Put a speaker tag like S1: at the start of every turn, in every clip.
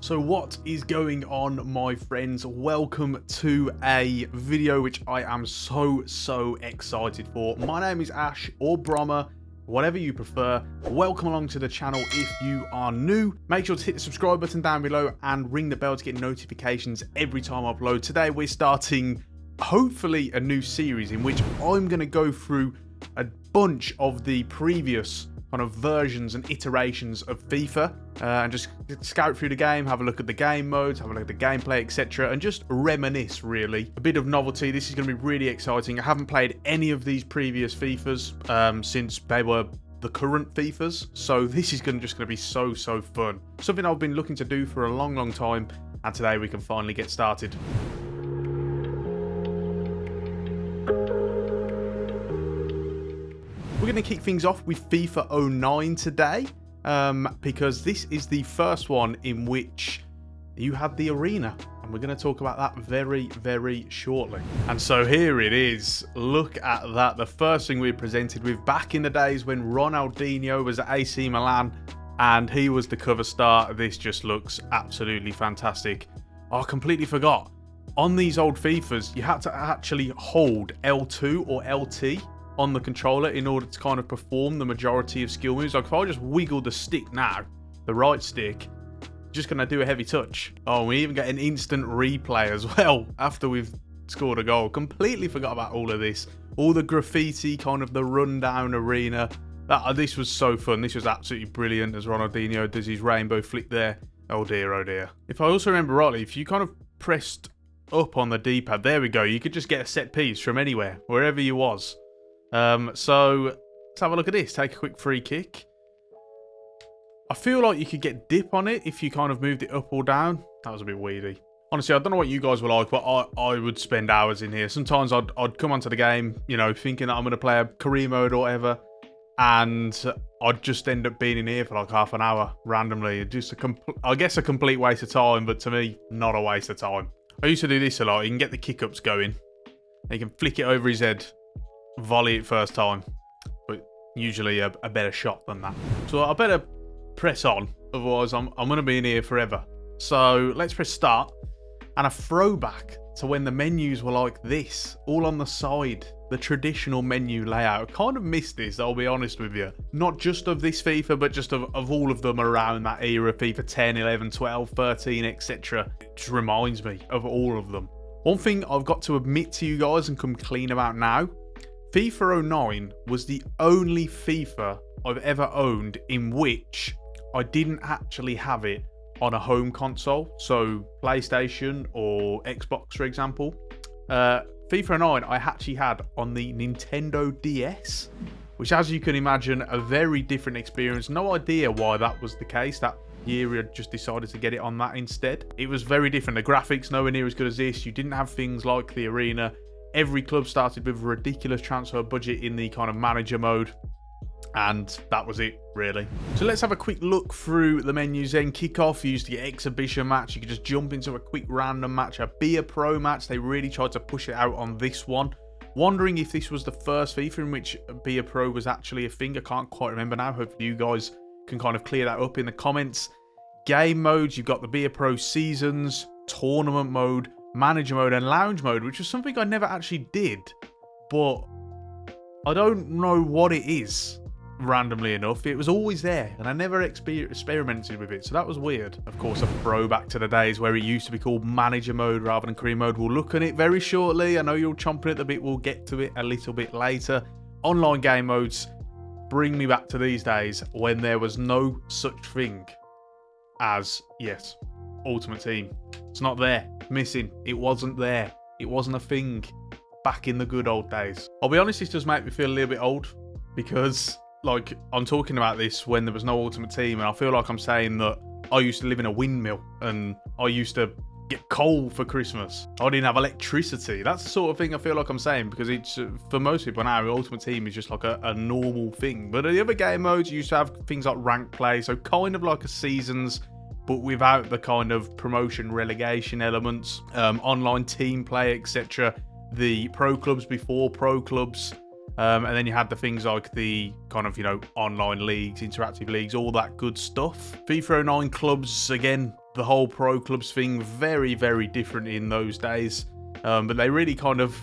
S1: So what is going on, my friends? Welcome to a video which I am so excited for. My name is Ash, or Brommer, whatever you prefer. Welcome along to the channel. If you are new, make sure to hit the subscribe button down below and ring the bell to get notifications every time I upload. Today we're starting hopefully a new series in which I'm going to go through a bunch of the previous kind of versions and iterations of FIFA and just scout through the game, have a look at the game modes, have a look at the gameplay, etc., and just reminisce, really. A bit of novelty. This is going to be really exciting. I haven't played any of these previous FIFAs since they were the current FIFAs, so this is just going to be so fun. Something I've been looking to do for a long time, and today we can finally get started. We're going to kick things off with FIFA 09 today, because this is the first one in which you had the arena, and we're going to talk about that very shortly. And so here it is. Look at that. The first thing we were presented with back in the days when Ronaldinho was at AC Milan and he was the cover star. This just looks absolutely fantastic. I completely forgot. On these old FIFAs, you had to actually hold L2 or LT on the controller in order to kind of perform the majority of skill moves. Like if I just wiggle the stick now, the right stick, just going to do a heavy touch. Oh, we even get an instant replay as well after we've scored a goal. Completely forgot about all of this. All the graffiti, kind of the rundown arena. This was so fun. This was absolutely brilliant as Ronaldinho does his rainbow flick there. Oh dear, oh dear. If I also remember rightly, if you kind of pressed up on the D-pad, there we go, you could just get a set piece from anywhere, wherever you was. So let's have a look at this. Take a quick free kick. I feel like you could get dip on it if you kind of moved it up or down. That was a bit weedy. Honestly, I don't know what you guys were like, but I would spend hours in here. Sometimes I'd come onto the game, you know, thinking that I'm going to play a career mode or whatever, and I'd just end up being in here for like half an hour randomly. Just I guess a complete waste of time, but to me, not a waste of time. I used to do this a lot. You can get the kick-ups going. You can flick it over his head, volley it first time, but usually a better shot than that. So I better press on, otherwise I'm going to be in here forever. So let's press start, and a throwback to when the menus were like this, all on the side, the traditional menu layout. I kind of missed this, I'll be honest with you. Not just of this FIFA, but just of all of them around that era, FIFA 10, 11, 12, 13, etc. It just reminds me of all of them. One thing I've got to admit to you guys and come clean about now, FIFA 09 was the only FIFA I've ever owned in which I didn't actually have it on a home console, so PlayStation or Xbox, for example. FIFA 09 I actually had on the Nintendo DS, which, as you can imagine, a very different experience. No idea why that was the case. That year I just decided to get it on that instead. It was very different. The graphics nowhere near as good as this. You didn't have things like the arena. Every club started with a ridiculous transfer budget in the kind of manager mode, and that was it, really. So let's have a quick look through the menus then. Kickoff, you used to get exhibition match. You could just jump into a quick random match. A Be a Pro match, they really tried to push it out on this one. Wondering if this was the first FIFA in which Be a Pro was actually a thing. I can't quite remember now. Hopefully you guys can kind of clear that up in the comments. Game modes, you've got the Be a Pro seasons, tournament mode, manager mode, and lounge mode, which was something I never actually did, but I don't know what it is. Randomly enough, it was always there and I never experimented with it, so that was weird. Of course, a throwback to the days where it used to be called manager mode rather than career mode. We'll look at it very shortly. I know you're chomping at the bit. We'll get to it a little bit later. Online game modes bring me back to these days when there was no such thing as, yes, Ultimate Team. It's not there. Missing. It wasn't there. It wasn't a thing back in the good old days. I'll be honest, this does make me feel a little bit old, because like I'm talking about this when there was no Ultimate Team, and I feel like I'm saying that I used to live in a windmill and I used to get coal for Christmas. I didn't have electricity. That's the sort of thing I feel like I'm saying, because it's for most people now, Ultimate Team is just like a normal thing. But the other game modes, you used to have things like rank play, so kind of like a seasons, but without the kind of promotion relegation elements, online team play, etc. The pro clubs before pro clubs. And then you had the things like the kind of, you know, online leagues, interactive leagues, all that good stuff. FIFA 09 clubs, again, the whole pro clubs thing very, very different in those days. But they really kind of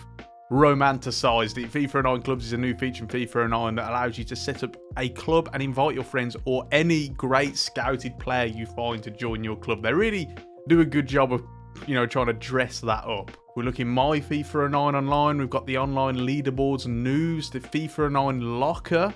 S1: romanticized it. FIFA 09 Clubs is a new feature in FIFA 09 that allows you to set up a club and invite your friends or any great scouted player you find to join your club. They really do a good job of, trying to dress that up. We're looking My FIFA 09 online. We've got the online leaderboards and news, the FIFA 09 locker,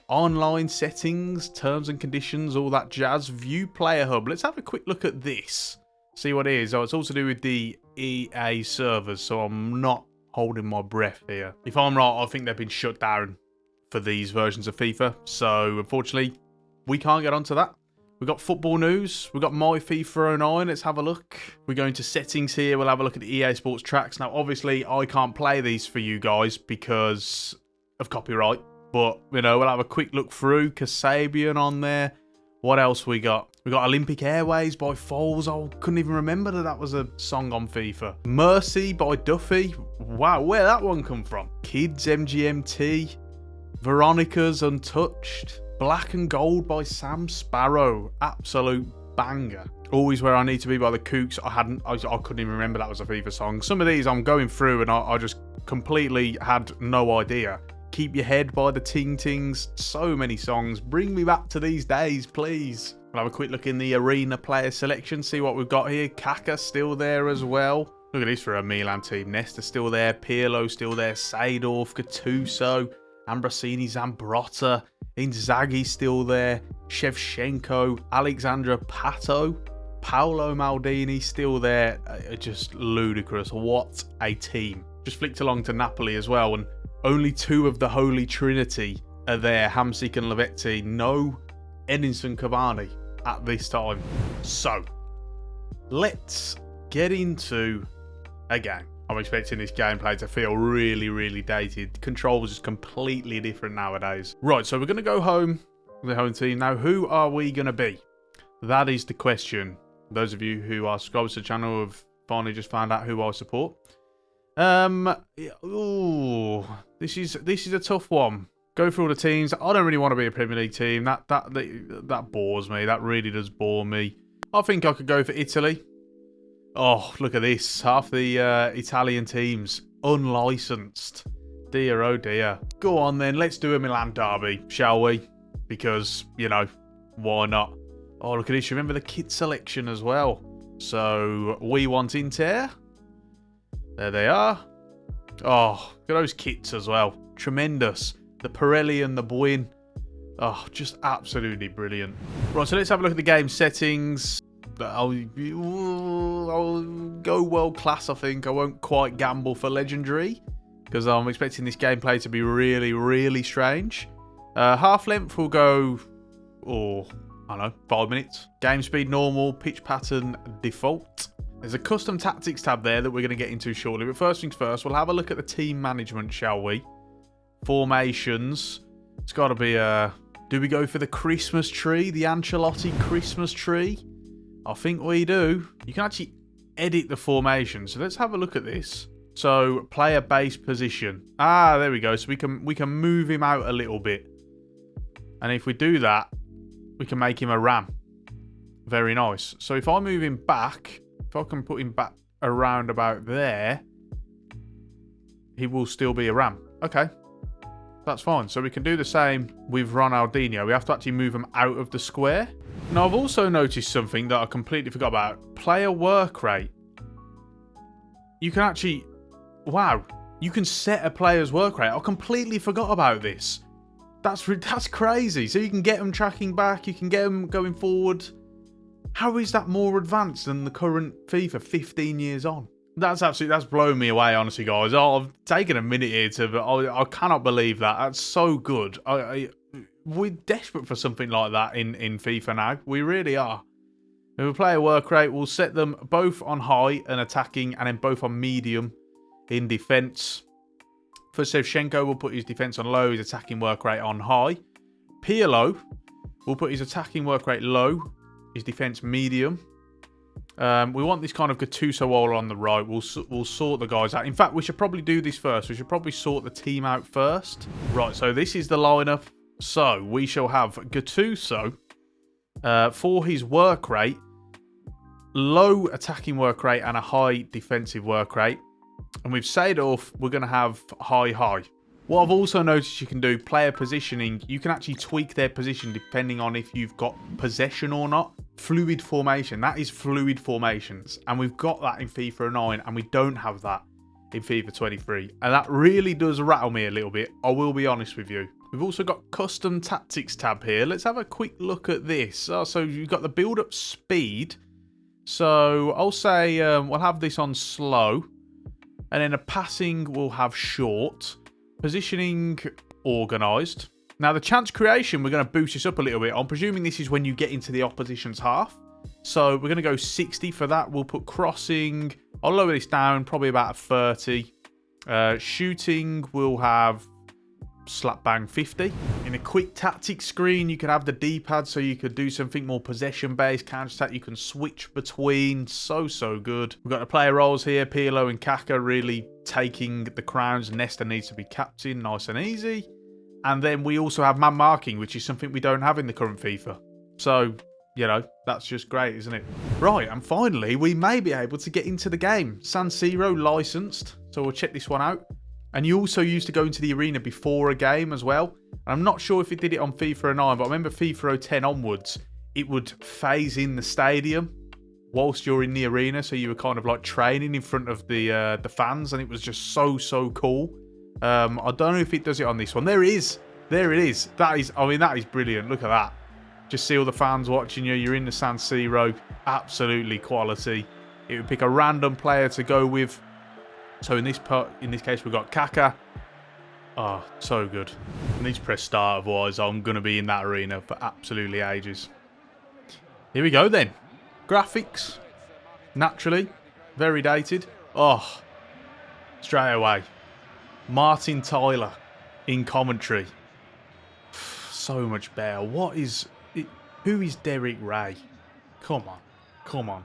S1: online settings, terms and conditions, all that jazz. View player hub. Let's have a quick look at this. See what it is. Oh, it's all to do with the EA servers, so I'm not holding my breath here. If I'm right, I think they've been shut down for these versions of FIFA. So, unfortunately, we can't get onto that. We've got football news. We've got My FIFA 09. Let's have a look. We're going to settings here. We'll have a look at the EA Sports tracks. Now, obviously, I can't play these for you guys because of copyright. But, we'll have a quick look through. Kasabian on there. What else we got? We got Olympic Airways by Foles. I couldn't even remember that was a song on FIFA. Mercy by Duffy. Wow, where'd that one come from? Kids MGMT. Veronica's Untouched. Black and Gold by Sam Sparrow. Absolute banger. Always Where I Need to Be by the Kooks. I couldn't even remember that was a FIFA song. Some of these I'm going through and I just completely had no idea. Keep Your Head by the Ting Tings. So many songs. Bring me back to these days, please. We'll have a quick look in the arena player selection. See what we've got here. Kaka still there as well. Look at this for a Milan team. Nesta still there. Pirlo still there. Seedorf, Gattuso, Ambrosini, Zambrotta. Inzaghi still there. Shevchenko, Alexandra Pato, Paolo Maldini still there. Just ludicrous. What a team. Just flicked along to Napoli as well, and only two of the Holy Trinity are there. Hamsik and Lavetti. No Edinson Cavani at this time. So, let's get into a game. I'm expecting this gameplay to feel really, really dated. Controls is completely different nowadays. Right, so we're going to go home, the home team. Now, who are we going to be? That is the question. Those of you who are subscribers to the channel have finally just found out who I support. Ooh, this is a tough one. Go through all the teams. I don't really want to be a Premier League team. That bores me. That really does bore me. I think I could go for Italy. Oh, look at this. Half the Italian teams unlicensed. Dear, oh dear. Go on then. Let's do a Milan derby, shall we? Because, why not? Oh, look at this. Remember the kit selection as well. So, we want Inter. There they are. Oh, look at those kits as well. Tremendous. The Pirelli and the Buin. Oh, just absolutely brilliant. Right, so let's have a look at the game settings. I'll go world class, I think. I won't quite gamble for legendary because I'm expecting this gameplay to be really, really strange. Half length will go, I don't know, 5 minutes. Game speed normal, pitch pattern default. There's a custom tactics tab there that we're going to get into shortly. But first things first, we'll have a look at the team management, shall we? Formations. It's got to be do we go for the Christmas tree? The Ancelotti Christmas tree? I think we do. You can actually edit the formation. So let's have a look at this. So player base position. Ah, there we go. So we can move him out a little bit. And if we do that, we can make him a ram. Very nice. So if I move him back, if I can put him back around about there, he will still be a ram. Okay. That's fine. So we can do the same with Ronaldinho. We have to actually move him out of the square. Now, I've also noticed something that I completely forgot about. Player work rate. You can actually... Wow. You can set a player's work rate. I completely forgot about this. That's crazy. So you can get them tracking back. You can get them going forward. How is that more advanced than the current FIFA 15 years on? That's blown me away, honestly, guys. I've taken a minute here I cannot believe that. That's so good. We're desperate for something like that in FIFA now. We really are. If we play a work rate, we'll set them both on high and attacking, and then both on medium in defence. For Shevchenko, we'll put his defence on low, his attacking work rate on high. Pirlo, we'll put his attacking work rate low, his defence medium. We want this kind of Gattuso wall on the right. We'll sort the guys out. In fact, we should probably do this first. We should probably sort the team out first. Right, so this is the lineup. So we shall have Gattuso for his work rate. low attacking work rate and a high defensive work rate. And we've said off, we're going to have high. What I've also noticed you can do, player positioning, you can actually tweak their position depending on if you've got possession or not. Fluid formation, that is fluid formations. And we've got that in FIFA 9 and we don't have that in FIFA 23. And that really does rattle me a little bit, I will be honest with you. We've also got custom tactics tab here. Let's have a quick look at this. So you've got the build-up speed. So I'll say we'll have this on slow. And then a passing we'll have short. Positioning, organised. Now the chance creation, we're going to boost this up a little bit. I'm presuming this is when you get into the opposition's half. So we're going to go 60 for that. We'll put crossing. I'll lower this down, probably about a 30. Shooting, we'll have slap bang 50. In a quick tactics screen, you can have the D-pad so you could do something more possession-based. Counter-attack, you can switch between. So good. We've got the player roles here. Pirlo and Kaka really taking the crowns. Nesta needs to be captain. Nice and easy. And then we also have man marking, which is something we don't have in the current FIFA. So, you know, that's just great, isn't it? Right, and finally, we may be able to get into the game. San Siro licensed. So we'll check this one out. And you also used to go into the arena before a game as well. I'm not sure if it did it on FIFA 9, but I remember FIFA 10 onwards, it would phase in the stadium whilst you're in the arena. So you were kind of like training in front of the fans, and it was just so cool. I don't know if it does it on this one. There it is. There it is. That is brilliant. Look at that. Just see all the fans watching you. You're in the San Siro. Absolutely quality. It would pick a random player to go with. So in this case, we've got Kaka. Oh, so good. I need to press start, otherwise I'm going to be in that arena for absolutely ages. Here we go then. Graphics. Naturally. Very dated. Oh, straight away. Martin Tyler in commentary. So much better. What is it? Who is Derek Ray? Come on.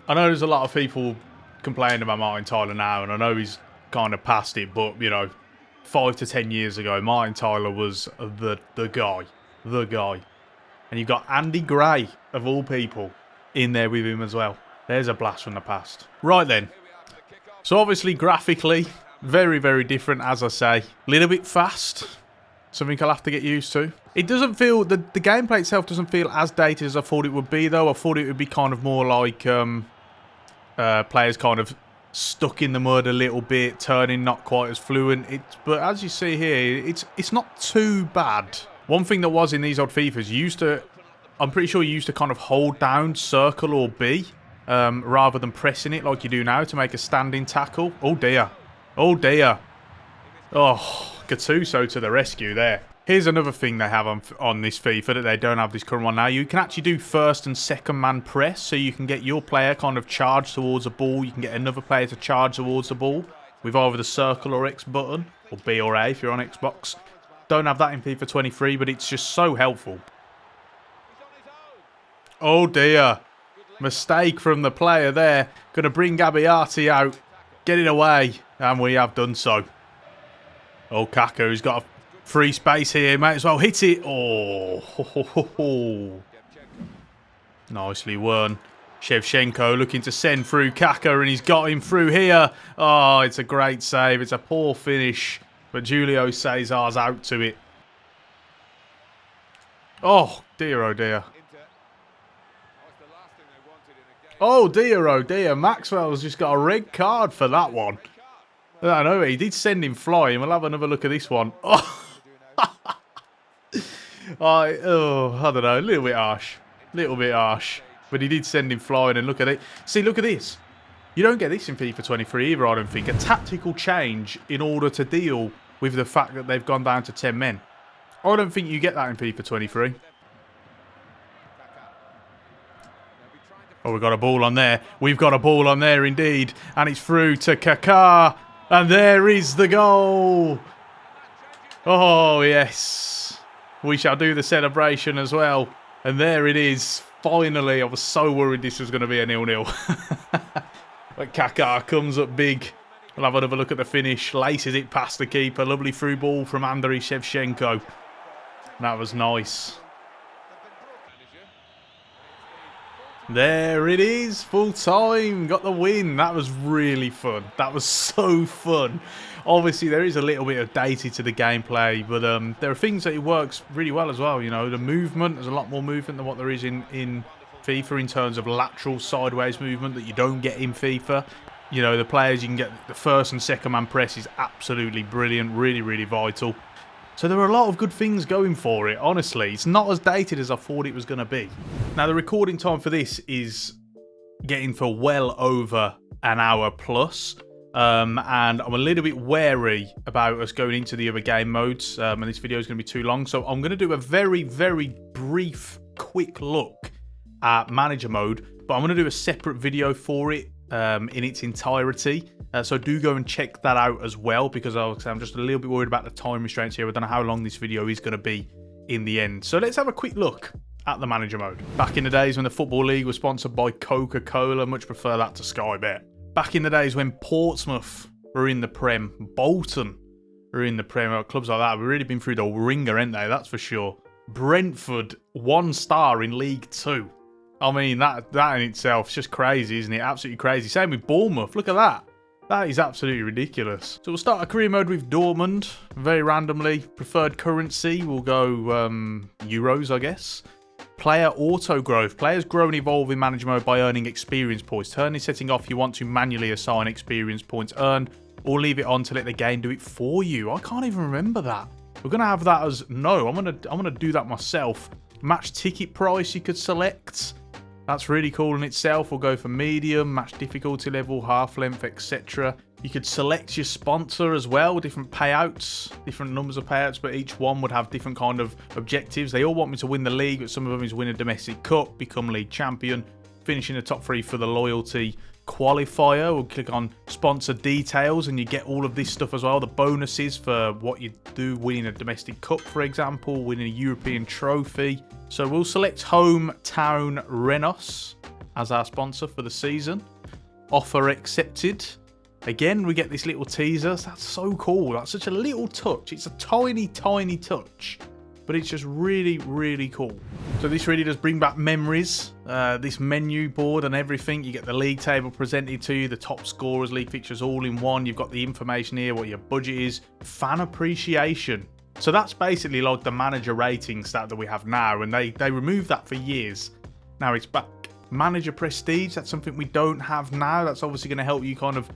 S1: I know there's a lot of people complaining about Martin Tyler now, and I know he's kind of past it, but you know, 5 to 10 years ago, Martin Tyler was the guy. And you've got Andy Gray, of all people, in there with him as well. There's a blast from the past. Right then. So obviously, graphically, very different, as I say. A little bit fast. Something I'll have to get used to. It doesn't feel... The gameplay itself doesn't feel as dated as I thought it would be, though. I thought it would be kind of more like... players kind of stuck in the mud a little bit, turning not quite as fluent. But as you see here, it's not too bad. One thing that was in these old FIFAs, I'm pretty sure you used to kind of hold down circle or B rather than pressing it like you do now to make a standing tackle. Oh dear. Oh Gattuso to the rescue there. Here's another thing they have on this FIFA that they don't have this current one now. You can actually do first and second man press, so you can get your player kind of charged towards a ball. You can get another player to charge towards the ball with either the circle or X button, or B or A if you're on Xbox. Don't have that in FIFA 23, but it's just so helpful. Oh dear. Mistake from the player there. Going to bring Gabbiati out. Get it away. And we have done so. Oh, Kaka, who's got a free space here. Might as well hit it. Oh. Nicely won. Shevchenko looking to send through Kaka, and he's got him through here. Oh, it's a great save. It's a poor finish. But Julio Cesar's out to it. Oh, dear, oh dear. Oh dear, Maxwell's just got a red card for that one. I know, he did send him flying. We'll have another look at this one. Oh, I don't know, a little bit harsh. But he did send him flying, and look at it. See, look at this. You don't get this in FIFA 23 either, I don't think. A tactical change in order to deal with the fact that they've gone down to 10 men. I don't think you get that in FIFA 23. Oh, we've got a ball on there. We've got a ball on there indeed. And it's through to Kaká. And there is the goal. Oh, yes. We shall do the celebration as well. And there it is. Finally, I was so worried this was going to be a 0-0. But Kaká comes up big. We'll have another look at the finish. Laces it past the keeper. Lovely through ball from Andriy Shevchenko. That was nice. There it is, full time, got the win. That was really fun. That was so fun. Obviously, there is a little bit of dated to the gameplay, but there are things that it works really well as well. You know, the movement, there's a lot more movement than what there is in FIFA in terms of lateral sideways movement that you don't get in FIFA. You know, the players, you can get the first and second man press is absolutely brilliant, really, really vital. So there are a lot of good things going for it, honestly. It's not as dated as I thought it was going to be. Now, the recording time for this is getting for well over an hour plus. And I'm a little bit wary about us going into the other game modes. And this video is going to be too long. So I'm going to do a very, very brief, quick look at manager mode. But I'm going to do a separate video for it in its entirety. So do go and check that out as well, because I'm just a little bit worried about the time restraints here. I don't know how long this video is going to be in the end. So let's have a quick look at the manager mode. Back in the days when the Football League was sponsored by Coca-Cola, much prefer that to Sky Bet. Back in the days when Portsmouth were in the Prem, Bolton were in the Prem, clubs like that, we've really been through the ringer, ain't they? That's for sure. Brentford, 1 star in League 2. I mean, that in itself is just crazy, isn't it? Absolutely crazy. Same with Bournemouth. Look at that. That is absolutely ridiculous. So we'll start a career mode with Dortmund, very randomly. Preferred currency, we'll go euros, I guess. Player auto growth. Players grow and evolve in manager mode by earning experience points. Turn this setting off. You want to manually assign experience points earned, or leave it on to let the game do it for you. I can't even remember that. We're gonna have that as no. I'm gonna do that myself. Match ticket price you could select. That's really cool in itself. We'll go for medium, match difficulty level, half length, etc. You could select your sponsor as well, different payouts, different numbers of payouts, but each one would have different kind of objectives. They all want me to win the league, but some of them is win a domestic cup, become league champion, finish in the top 3 for the loyalty qualifier. We'll click on sponsor details and you get all of this stuff as well. The bonuses for what you do, winning a domestic cup, for example, winning a European trophy. So we'll select Hometown Renos as our sponsor for the season. Offer accepted. Again, we get this little teaser. That's so cool. That's such a little touch. It's a tiny, tiny touch, but it's just really, really cool. So this really does bring back memories. This menu board and everything. You get the league table presented to you, the top scorers, league fixtures all in one. You've got the information here, what your budget is, fan appreciation. So that's basically like the manager rating stat that we have now, and they removed that for years. Now it's back. Manager prestige, that's something we don't have now. That's obviously going to help you kind of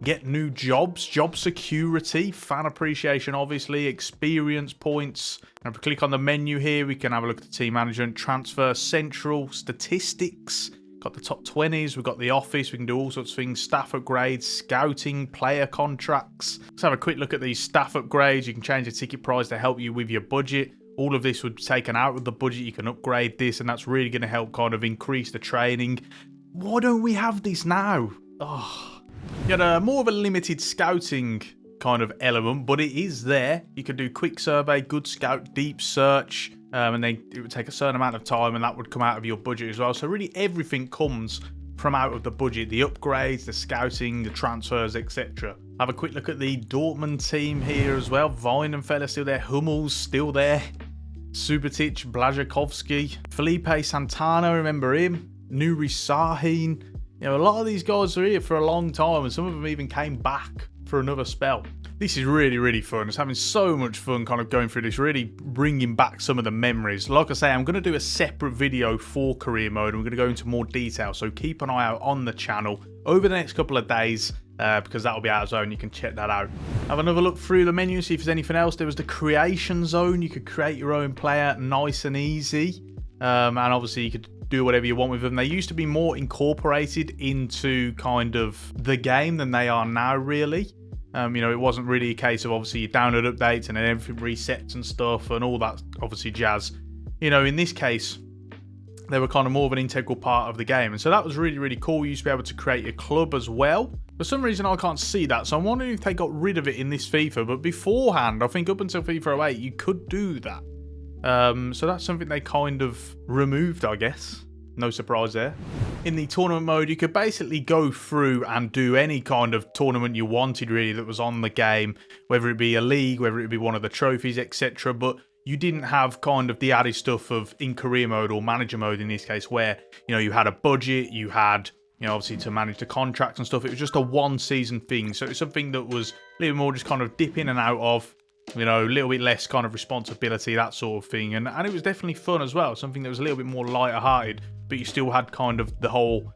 S1: get new jobs, job security, fan appreciation, obviously, experience points. And if we click on the menu here, we can have a look at the team management, transfer central, statistics. Got the top 20s, we've got the office, we can do all sorts of things, staff upgrades, scouting, player contracts. Let's have a quick look at these staff upgrades. You can change the ticket price to help you with your budget. All of this would be taken out of the budget. You can upgrade this, and that's really going to help kind of increase the training. Why don't we have this now? Oh, you had more of a limited scouting kind of element, but it is there. You can do quick survey, good scout, deep search, and then it would take a certain amount of time, and that would come out of your budget as well. So really everything comes from out of the budget. The upgrades, the scouting, the transfers, etc. Have a quick look at the Dortmund team here as well. Weidenfeller still there, Hummels still there, Subotic, Blazhkovsky, Felipe Santana, remember him, Nuri Sahin. You know, a lot of these guys are here for a long time, and some of them even came back for another spell. This is really, really fun. It's having so much fun kind of going through this, really bringing back some of the memories. Like I say, I'm going to do a separate video for career mode, and we're going to go into more detail, so keep an eye out on the channel over the next couple of days, because that'll be out of zone. You can check that out. Have another look through the menu, see if there's anything else. There was the creation zone. You could create your own player nice and easy, and obviously you could do whatever you want with them. They used to be more incorporated into kind of the game than they are now, really. You know, it wasn't really a case of obviously you download updates and then everything resets and stuff and all that obviously jazz. You know, in this case, they were kind of more of an integral part of the game. And so that was really, really cool. You used to be able to create a club as well. For some reason, I can't see that. So I'm wondering if they got rid of it in this FIFA. But beforehand, I think up until FIFA 08, you could do that. So that's something they kind of removed, I guess. No surprise there. In the tournament mode, you could basically go through and do any kind of tournament you wanted, really, that was on the game, whether it be a league, whether it be one of the trophies, etc. But you didn't have kind of the added stuff of in career mode or manager mode in this case, where, you know, you had a budget, you had, you know, obviously to manage the contracts and stuff. It was just a one season thing. So it's something that was a little more just kind of dip in and out of, you know, a little bit less kind of responsibility, that sort of thing. And it was definitely fun as well. Something that was a little bit more lighter hearted, but you still had kind of the whole,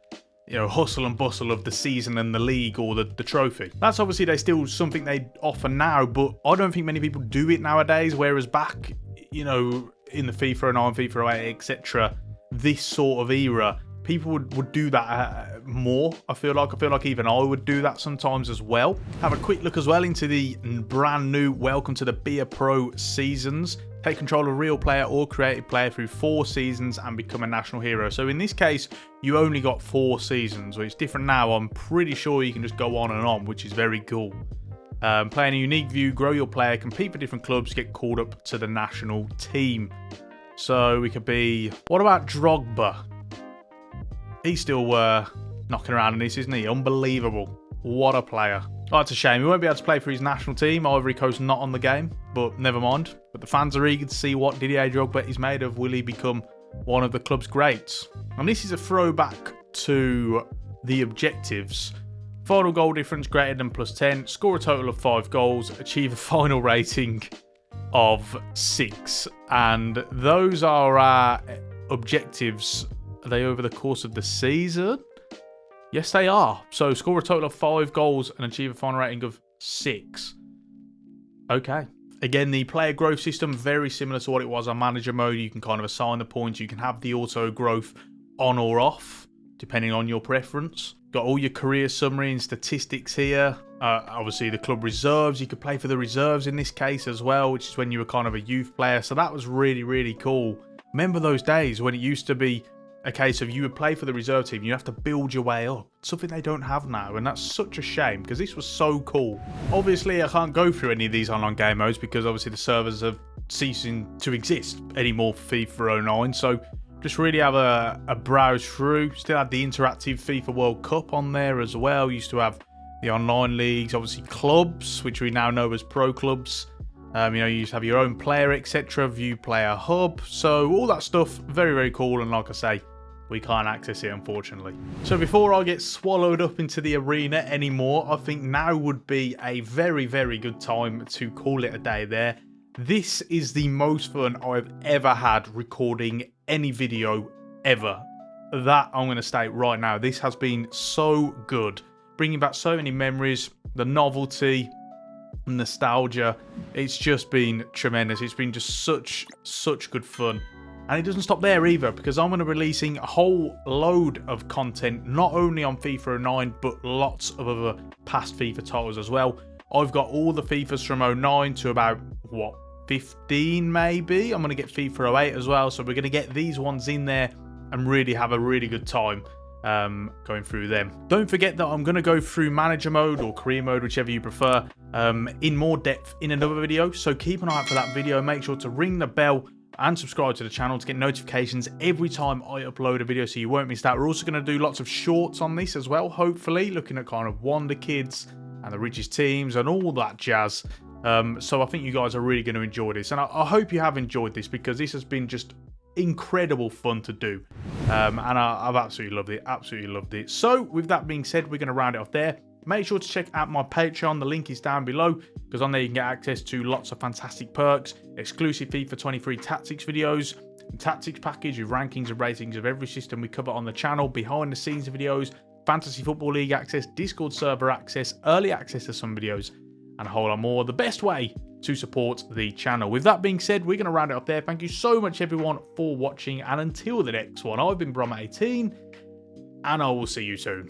S1: you know, hustle and bustle of the season and the league or the trophy. That's obviously they still something they offer now, but I don't think many people do it nowadays. Whereas back, you know, in the FIFA 09, FIFA 08, etc., this sort of era, people would do that more. I feel like even I would do that sometimes as well. Have a quick look as well into the brand new Welcome to the Be a Pro seasons. Take control of a real player or creative player through 4 seasons and become a national hero. So in this case, you only got 4 seasons, which is different now. I'm pretty sure you can just go on and on, which is very cool. Play in a unique view, grow your player, compete for different clubs, get called up to the national team. So we could be... What about Drogba? He's still knocking around in this, isn't he? Unbelievable. What a player. Oh, it's a shame. He won't be able to play for his national team. Ivory Coast not on the game, but never mind. But the fans are eager to see what Didier Drogba is made of. Will he become one of the club's greats? And this is a throwback to the objectives. Final goal difference greater than +10. Score a total of 5 goals. Achieve a final rating of 6. And those are our objectives. Are they over the course of the season? Yes, they are. So score a total of 5 goals and achieve a final rating of 6. Okay. Again, the player growth system, very similar to what it was on manager mode. You can kind of assign the points. You can have the auto growth on or off, depending on your preference. Got all your career summary and statistics here. Obviously, the club reserves. You could play for the reserves in this case as well, which is when you were kind of a youth player. So that was really, really cool. Remember those days when it used to be a case of you would play for the reserve team, you have to build your way up. Something they don't have now, and that's such a shame because this was so cool. Obviously, I can't go through any of these online game modes because obviously the servers are ceasing to exist anymore for FIFA 09. So just really have a browse through. Still had the interactive FIFA World Cup on there as well. Used to have the online leagues, obviously clubs, which we now know as pro clubs. You know, you used to have your own player, etc. View player hub. So all that stuff, very, very cool. And like I say, we can't access it, unfortunately. So before I get swallowed up into the arena anymore, I think now would be a very, very good time to call it a day there. This is the most fun I've ever had recording any video ever. That I'm going to state right now. This has been so good. Bringing back so many memories, the novelty, nostalgia. It's just been tremendous. It's been just such good fun. And it doesn't stop there either, because I'm going to be releasing a whole load of content, not only on FIFA 09, but lots of other past FIFA titles as well. I've got all the FIFAs from 09 to about, what, 15 maybe? I'm going to get FIFA 08 as well, so we're going to get these ones in there and really have a really good time going through them. Don't forget that I'm going to go through manager mode or career mode, whichever you prefer, in more depth in another video, so keep an eye out for that video. Make sure to ring the bell and subscribe to the channel to get notifications every time I upload a video so you won't miss that. We're also going to do lots of shorts on this as well, hopefully, looking at kind of Wonder Kids and the richest teams and all that jazz. So I think you guys are really going to enjoy this, and I hope you have enjoyed this, because this has been just incredible fun to do, and I've absolutely loved it. So with that being said, we're going to round it off there. Make sure to check out my Patreon. The link is down below, because on there you can get access to lots of fantastic perks, exclusive FIFA 23 tactics videos, tactics package with rankings and ratings of every system we cover on the channel, behind the scenes videos, fantasy football league access, Discord server access, early access to some videos, and a whole lot more. The best way to support the channel. With that being said, we're going to round it up there. Thank you so much everyone for watching, and until the next one, I've been Brom18, and I will see you soon.